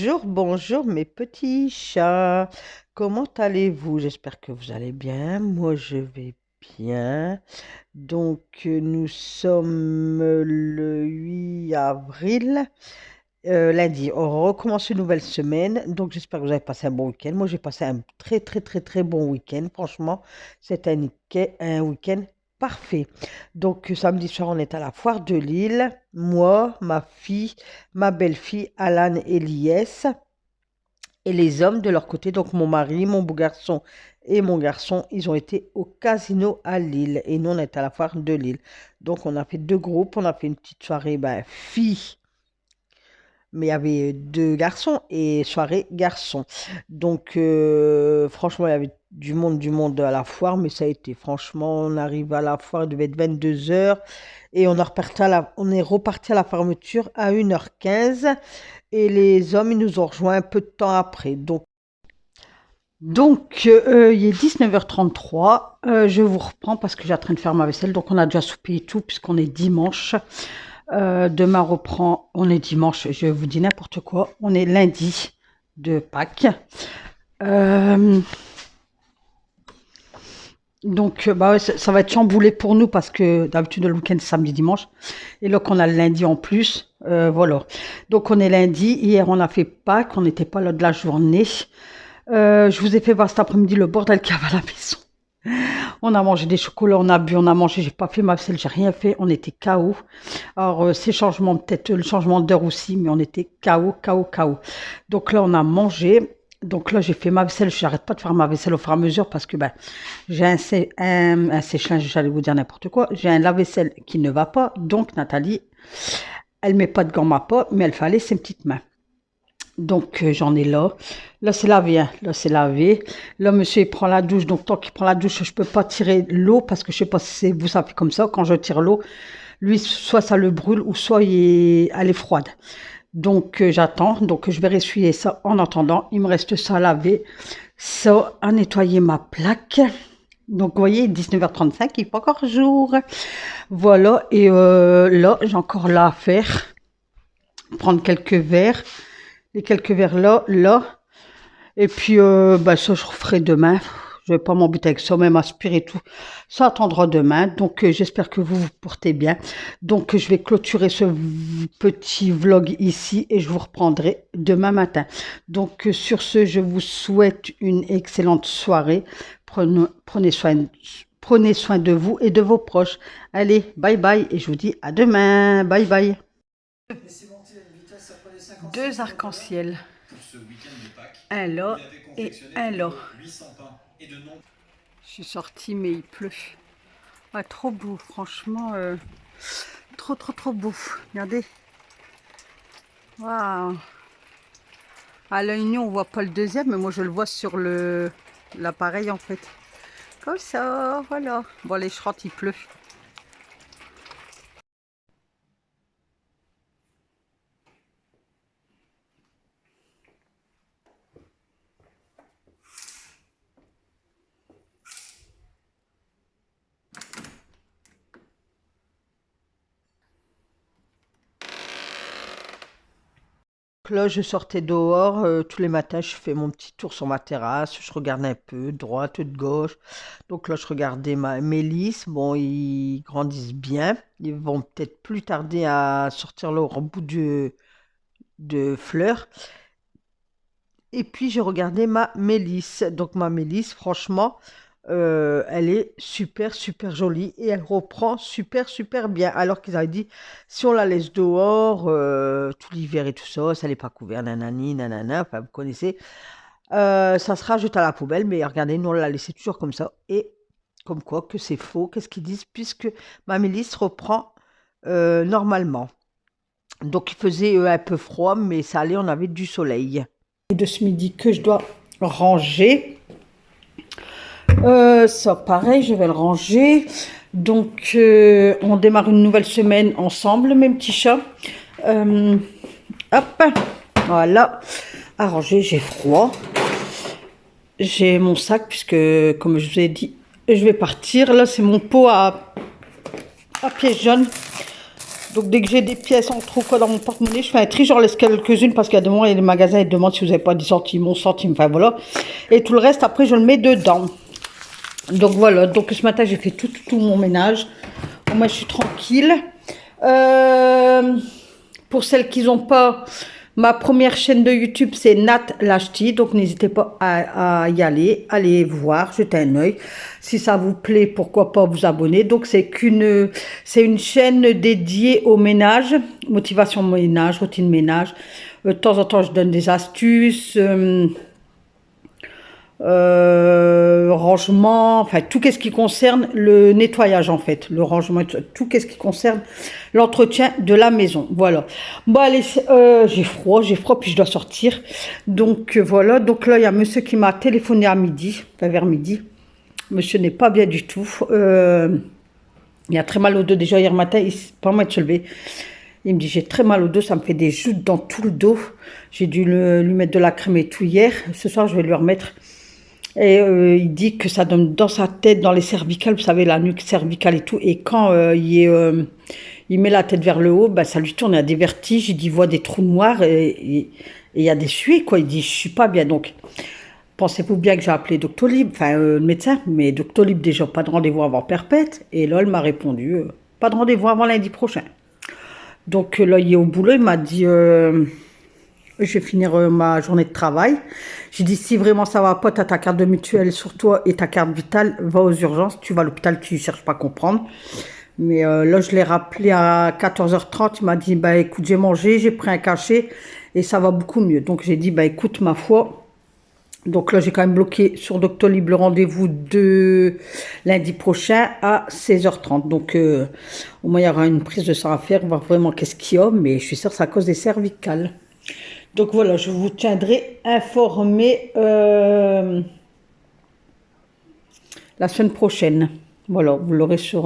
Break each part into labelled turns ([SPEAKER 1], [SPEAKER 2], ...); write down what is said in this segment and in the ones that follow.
[SPEAKER 1] Bonjour, bonjour mes petits chats. Comment allez-vous? J'espère que vous allez bien. Moi, je vais bien. Nous sommes le 8 avril, lundi. On recommence une nouvelle semaine. Donc, j'espère que vous avez passé un bon week-end. Moi, j'ai passé un très, très, très, très bon week-end. Franchement, c'est un week-end parfait. Samedi soir, on est à la foire de Lille. Moi, ma fille, ma belle-fille, Alan et Lies, et les hommes de leur côté, donc mon mari, mon beau garçon et mon garçon, ils ont été au casino à Lille et nous on est à la foire de Lille. Donc on a fait deux groupes, on a fait une petite soirée filles, mais il y avait deux garçons et soirée garçons. Franchement, il y avait du monde à la foire, mais ça a été, franchement, on arrive à la foire, il devait être 22 heures et on est reparti à la fermeture à 1h15 et les hommes, ils nous ont rejoints un peu de temps après. Il est 19h33. Je vous reprends parce que j'ai en train de faire ma vaisselle. Donc, on a déjà soupé et tout puisqu'on est dimanche. Demain, on est dimanche, je vous dis n'importe quoi. On est lundi de Pâques. Euh, ouais, ça va être chamboulé pour nous parce que d'habitude, le week-end, c'est samedi, dimanche. Et là, qu'on a le lundi en plus. Voilà. Donc, on est lundi. Hier, on a fait Pâques. On n'était pas là de la journée. Je vous ai fait voir cet après-midi le bordel qu'il y avait à la maison. On a mangé des chocolats, on a bu, on a mangé. J'ai pas fait ma vaisselle, j'ai rien fait. On était KO. Alors, ces changements, peut-être le changement d'heure aussi, mais on était KO, KO, KO. Donc là, on a mangé. Donc là, j'ai fait ma vaisselle. Je n'arrête pas de faire ma vaisselle au fur et à mesure parce que j'ai un sèche-linge, j'allais vous dire n'importe quoi. J'ai un lave-vaisselle qui ne va pas. Donc, Nathalie, elle met pas de gants à pas, mais elle fallait ses petites mains. J'en ai là. Là, c'est lavé, hein. Là, c'est lavé. Là, monsieur, il prend la douche. Donc, tant qu'il prend la douche, je peux pas tirer l'eau parce que je sais pas si c'est vous, ça fait comme ça. Quand je tire l'eau, lui, soit ça le brûle ou soit elle est froide. J'attends. Donc, je vais essuyer ça en attendant. Il me reste ça à laver, ça à nettoyer ma plaque. Donc, vous voyez, 19h35, il fait encore jour. Voilà. Et là, j'ai encore là à faire. Prendre quelques verres. Les quelques verres là. Et puis, ça, je referai demain. Je vais pas m'embêter avec ça, même aspirer tout. Ça attendra demain. J'espère que vous vous portez bien. Je vais clôturer ce petit vlog ici et je vous reprendrai demain matin. Sur ce, je vous souhaite une excellente soirée. Prenez soin de vous et de vos proches. Allez, bye bye et je vous dis à demain. Bye bye. Deux arcs-en-ciel. Un là et un là. Je suis sortie mais il pleut. Ah, trop beau, franchement. Trop beau. Regardez. Waouh. À l'œil nu, on voit pas le deuxième, mais moi je le vois sur l'appareil en fait. Comme ça, voilà. Bon, les chrottes, il pleut. Là, je sortais dehors. Tous les matins, je fais mon petit tour sur ma terrasse. Je regarde un peu, de droite, de gauche. Donc là, je regardais mes lys. Bon, ils grandissent bien. Ils vont peut-être plus tarder à sortir leur bout de fleurs. Et puis, j'ai regardé ma mélisse. Donc, ma mélisse, franchement, elle est super, super jolie et elle reprend super, super bien. Alors qu'ils avaient dit, si on la laisse dehors, tout l'hiver et tout ça, ça n'est pas couvert, nanani, nanana, enfin, vous connaissez, ça sera jeté à la poubelle. Mais regardez, nous, on l'a laissé toujours comme ça. Et comme quoi que c'est faux, qu'est-ce qu'ils disent, puisque ma mélisse reprend normalement. Donc, il faisait un peu froid, mais ça allait, on avait du soleil. De ce midi que je dois ranger. Ça, pareil, je vais le ranger. On démarre une nouvelle semaine ensemble, mes petits chats. Hop, voilà. À ranger, j'ai froid. J'ai mon sac, puisque, comme je vous ai dit, je vais partir. Là, c'est mon pot à pièces jaunes. Donc dès que j'ai des pièces en trop quoi dans mon porte-monnaie, je fais un tri, j'en laisse quelques-unes parce qu'il y a des moments, il y a des magasins, ils demandent si vous n'avez pas 10 centimes, 11 centimes, enfin voilà. Et tout le reste, après, je le mets dedans. Donc voilà, donc ce matin, j'ai fait tout mon ménage. Bon, moi, je suis tranquille. Pour celles qui n'ont pas, ma première chaîne de YouTube, c'est Nat Lachty. Donc n'hésitez pas à y aller, allez voir, jetez un œil. Si ça vous plaît, pourquoi pas vous abonner. Donc c'est une chaîne dédiée au ménage, motivation ménage, routine ménage. De temps en temps, je donne des astuces. Rangement, enfin tout ce qui concerne le nettoyage en fait, le rangement, tout ce qui concerne l'entretien de la maison. Voilà. Bon allez, j'ai froid, puis je dois sortir. Donc voilà, donc là il y a monsieur qui m'a téléphoné à midi, enfin vers midi. Monsieur n'est pas bien du tout. Il a très mal au dos déjà hier matin, il s'est pas mal de se lever. Il me dit j'ai très mal au dos, ça me fait des joutes dans tout le dos. J'ai dû lui mettre de la crème et tout hier. Ce soir je vais lui remettre. Et il dit que ça donne dans sa tête, dans les cervicales, vous savez, la nuque cervicale et tout. Et quand il met la tête vers le haut, bah, ça lui tourne, il a des vertiges, il dit, il voit des trous noirs et il y a des suies, quoi. Il dit, je suis pas bien. Donc, pensez-vous bien que j'ai appelé Doctolib, enfin le médecin, mais Doctolib déjà, pas de rendez-vous avant perpète. Et là, elle m'a répondu, pas de rendez-vous avant lundi prochain. Donc là, il est au boulot, il m'a dit... je vais finir ma journée de travail. J'ai dit, si vraiment ça va pas, tu as ta carte de mutuelle sur toi et ta carte vitale, va aux urgences. Tu vas à l'hôpital, tu ne cherches pas à comprendre. Mais là, je l'ai rappelé à 14h30. Il m'a dit, bah écoute, j'ai mangé, j'ai pris un cachet et ça va beaucoup mieux. Donc j'ai dit, bah écoute, ma foi. Donc là, j'ai quand même bloqué sur Doctolib le rendez-vous de lundi prochain à 16h30. Donc au moins, il y aura une prise de sang à faire, voir vraiment qu'est-ce qu'il y a. Mais je suis sûre que c'est à cause des cervicales. Donc voilà, je vous tiendrai informé la semaine prochaine. Voilà, vous l'aurez sur,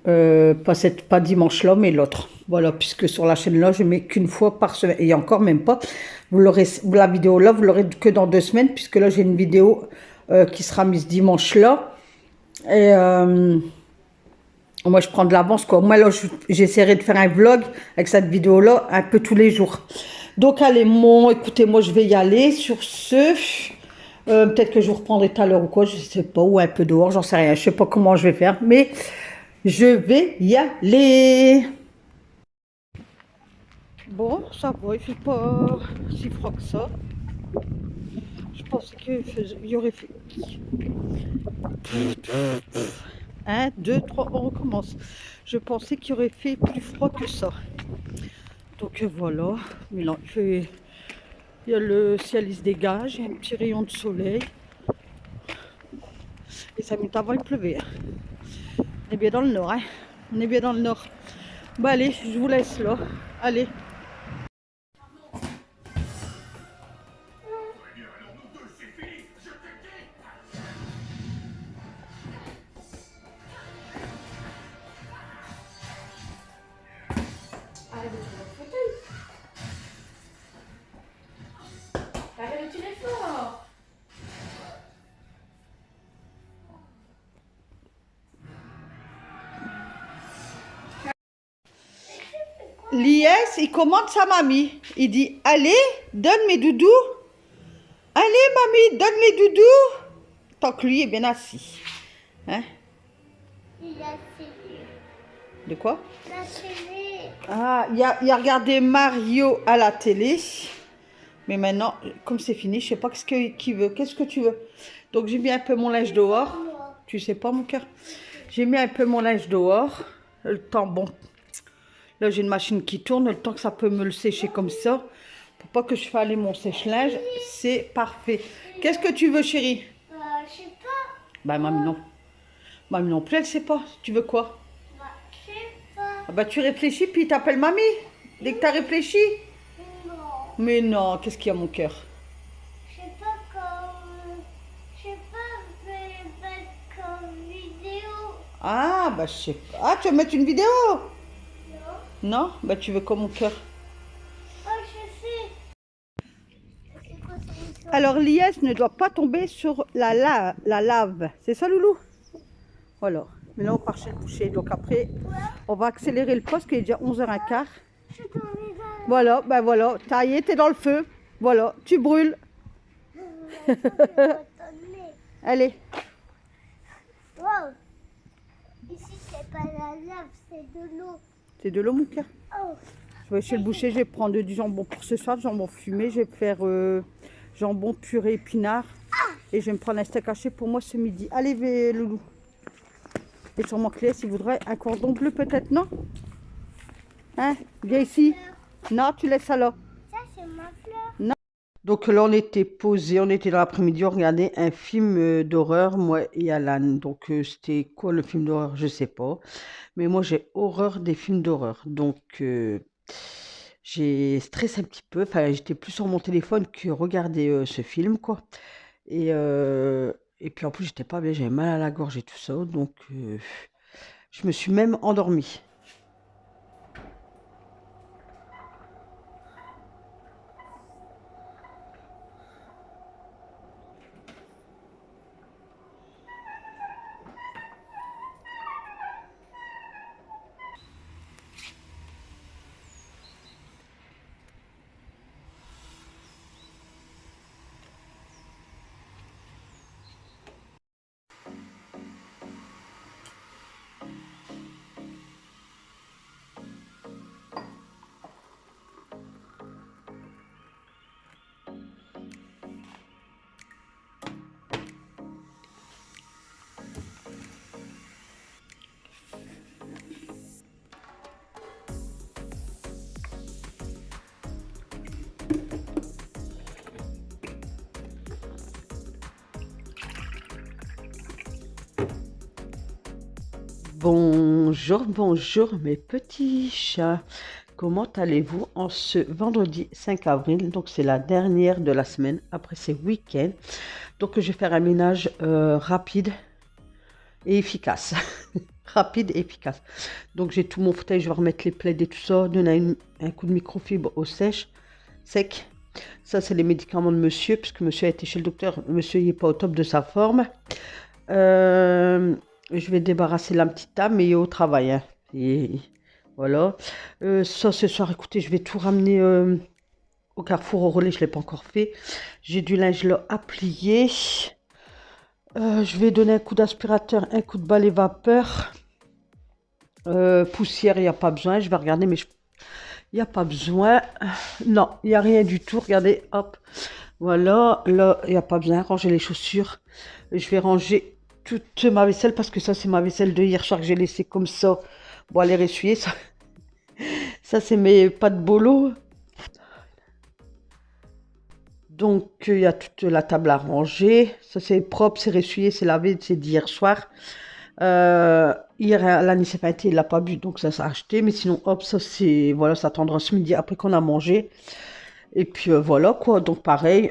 [SPEAKER 1] pas dimanche là, mais l'autre. Voilà, puisque sur la chaîne là, je mets qu'une fois par semaine. Et encore même pas. Vous l'aurez, la vidéo là, vous l'aurez que dans 2 semaines, puisque là, j'ai une vidéo qui sera mise dimanche là. Et... moi, je prends de l'avance, quoi. Moi, là, j'essaierai de faire un vlog avec cette vidéo-là un peu tous les jours. Donc, allez, écoutez, moi, je vais y aller. Sur ce, peut-être que je vous reprendrai tout à l'heure ou quoi, je sais pas, ou un peu dehors, j'en sais rien. Je sais pas comment je vais faire, mais je vais y aller. Bon, ça va, il fait pas si froid que ça. Je pensais qu'il y aurait fait... 1, 2, 3, on recommence. Je pensais qu'il aurait fait plus froid que ça. Donc voilà. Mais non, il y a le ciel, il se dégage, il y a un petit rayon de soleil. Et 5 minutes avant, il pleuvait. On est bien dans le nord, hein. On est bien dans le nord. Bon allez, je vous laisse là. Allez. Lies, il commande sa mamie. Il dit, allez, donne mes doudous. Allez, mamie, donne mes doudous. Tant que lui est bien assis. Hein? De quoi? La télé. Ah, il a regardé Mario à la télé. Mais maintenant, comme c'est fini, je sais pas qu'il veut. Qu'est-ce que tu veux? Donc, j'ai mis un peu mon linge dehors. Tu sais pas, mon cœur? J'ai mis un peu mon linge dehors. Le temps, bon. Là, j'ai une machine qui tourne. Le temps que ça peut me le sécher comme ça. Pour pas que je fasse aller mon sèche-linge. C'est parfait. Qu'est-ce que tu veux, chérie?
[SPEAKER 2] Je sais pas.
[SPEAKER 1] Bah, mamie, non. Mamie non plus, elle sait pas. Tu veux quoi?
[SPEAKER 2] Je sais pas.
[SPEAKER 1] Ah bah, tu réfléchis, puis t'appelles mamie. Dès que t'as réfléchi.
[SPEAKER 2] Non.
[SPEAKER 1] Mais non, qu'est-ce qu'il y a, mon cœur?
[SPEAKER 2] Je sais pas comme. Je sais pas mettre comme vidéo.
[SPEAKER 1] Ah, bah, je sais pas. Ah, tu veux mettre une vidéo?
[SPEAKER 2] Non.
[SPEAKER 1] Non? Bah, tu veux quoi, mon cœur?
[SPEAKER 2] Oh, je sais. C'est quoi ça?
[SPEAKER 1] Alors, l'IS ne doit pas tomber sur la lave. C'est ça, Loulou? Voilà. Mais là, on part chez le boucher. Donc après, on va accélérer le pas parce qu'il est déjà 11h15.
[SPEAKER 2] Je suis tombée dans
[SPEAKER 1] Voilà, ben voilà. Taillé, t'es dans le feu. Voilà, tu brûles.
[SPEAKER 2] le bâtonnet.
[SPEAKER 1] Allez.
[SPEAKER 2] Wow. Ici, c'est pas la lave, c'est de l'eau.
[SPEAKER 1] C'est de l'eau, mon cœur.
[SPEAKER 2] Oh.
[SPEAKER 1] Je vais chez le boucher, je vais prendre du jambon pour ce soir, du jambon fumé. Je vais faire jambon purée épinard. Et je vais me prendre un steak haché pour moi ce midi. Allez, Loulou. Et sûrement Clé, s'il voudrait un cordon bleu peut-être, non? Hein? Viens ici. Non, tu laisses ça là.
[SPEAKER 2] Ça, c'est ma fleur.
[SPEAKER 1] Non. Donc là, on était posé, on était dans l'après-midi, on regardait un film d'horreur, moi et Alan. Donc c'était quoi le film d'horreur? Je sais pas. Mais moi, j'ai horreur des films d'horreur. Donc j'ai stressé un petit peu. Enfin, j'étais plus sur mon téléphone que regarder ce film, quoi. Et puis en plus, j'étais pas bien, j'avais mal à la gorge et tout ça. Donc je me suis même endormie. Bonjour, bonjour mes petits chats. Comment allez-vous en ce vendredi 5 avril? Donc c'est la dernière de la semaine, après c'est week-end. Donc je vais faire un ménage rapide et efficace. Rapide et efficace. Donc j'ai tout mon fauteuil, je vais remettre les plaids et tout ça, donner un coup de microfibre au sec. Ça c'est les médicaments de monsieur, puisque monsieur a été chez le docteur, monsieur il n'est pas au top de sa forme. Je vais débarrasser la petite table, mais il est au travail, hein. Et voilà. Ça, ce soir, écoutez, je vais tout ramener au Carrefour, au relais, je ne l'ai pas encore fait. J'ai du linge là à plier. Je vais donner un coup d'aspirateur, un coup de balai vapeur. Poussière, il n'y a pas besoin. Je vais regarder, mais il n'y a pas besoin. Non, il n'y a rien du tout. Regardez, hop. Voilà, là, il n'y a pas besoin. Ranger les chaussures. Je vais ranger toute ma vaisselle parce que ça, c'est ma vaisselle de hier soir que j'ai laissé comme ça. Bon, aller essuyer, ça c'est mes pâtes bolo. Donc, il y a toute la table à ranger. Ça, c'est propre, c'est ressuyé, c'est lavé, c'est d'hier soir. Hier, Alan, s'est pas été, il l'a pas bu, donc ça s'est acheté. Mais sinon, hop, ça c'est, voilà, ça attendra ce midi après qu'on a mangé. Et puis voilà quoi, donc pareil,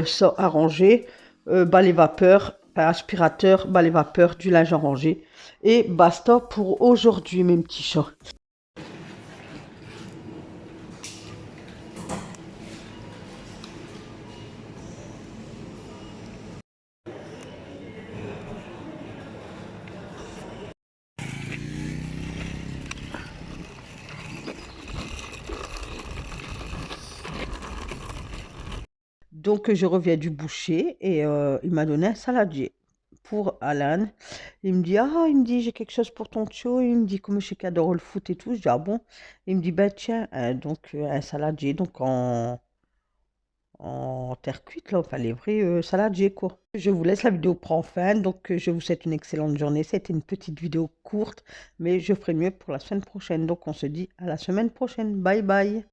[SPEAKER 1] ça à ranger, balai vapeur, aspirateur, balai vapeur, du linge à ranger. Et basta pour aujourd'hui mes petits chats. Donc je reviens du boucher et il m'a donné un saladier pour Alan. Il me dit, ah, il me dit, j'ai quelque chose pour ton tio. Il me dit, comme je sais qu'il adore le foot et tout. Je dis, ah bon? Il me dit, ben tiens, donc un saladier, donc en terre cuite, là, enfin les vrais saladiers, quoi. Je vous laisse, la vidéo prend fin, donc je vous souhaite une excellente journée. C'était une petite vidéo courte, mais je ferai mieux pour la semaine prochaine. Donc on se dit à la semaine prochaine. Bye bye.